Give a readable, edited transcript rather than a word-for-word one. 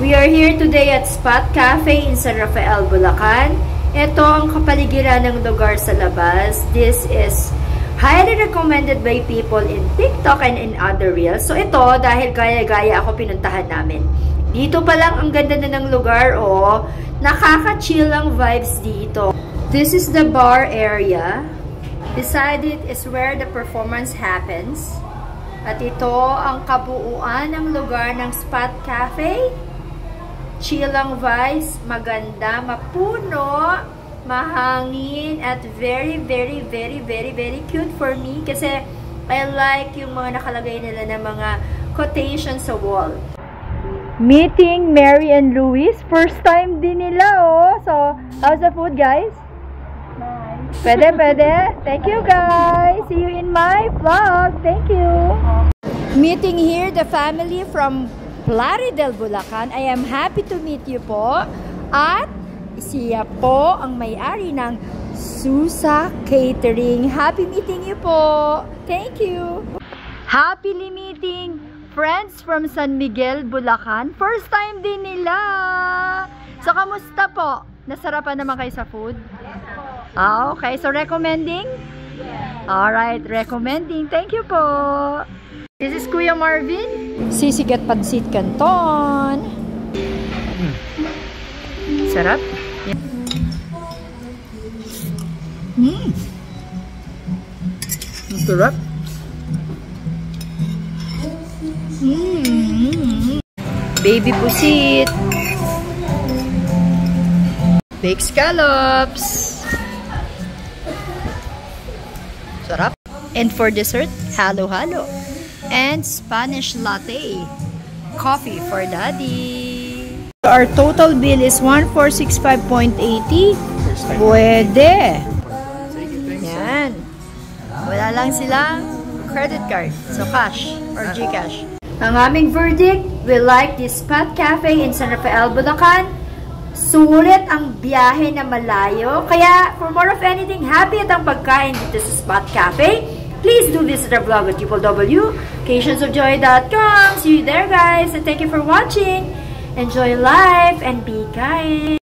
We are here today at Spot Cafe in San Rafael, Bulacan. Ito ang kapaligiran ng lugar sa labas. This is highly recommended by people in TikTok and in other reels. So ito, dahil gaya-gaya ako pinuntahan namin. Dito pa lang ang ganda na ng lugar, oh. Nakaka-chill ang vibes dito. This is the bar area. Beside it is where the performance happens. At ito ang kabuuan ng lugar ng Spot Cafe. Chill ang vibes, maganda, mapuno, mahangin, at very cute for me kasi I like yung mga nakalagay nila na mga quotations sa wall. Meeting Mary and Luis. First time din nila, oh. So, how's the food, guys? Nice. Pwede. Thank you, guys. See you in my vlog. Thank you. Meeting here the family from Plaridel, Bulacan. I am happy to meet you po. At siya po ang may-ari ng Susa Catering. Happy meeting you po. Thank you. Happily meeting friends from San Miguel, Bulacan. First time din nila. So, kamusta po? Nasarapan naman kayo sa food? Okay. So, recommending? Alright, recommending. Thank you po. This is Kuya Marvin. Sisigat Pansit Canton. Sarap. Sarap. Baby pusit. Baked scallops. Sarap. And for dessert, halo-halo. And Spanish latte. Coffee for daddy. Our total bill is 1465.80. Pwede. Yan. Wala lang silang credit card. So cash or GCash. Ang aming verdict, we like this Spot Cafe in San Rafael, Bulacan. Sulit ang biyahe na malayo. Kaya, for more of anything, happy at ang pagkain dito sa Spot Cafe. Please do visit our blog at www.ocasionsofjoy.com. See you there, guys. And thank you for watching. Enjoy life and be kind.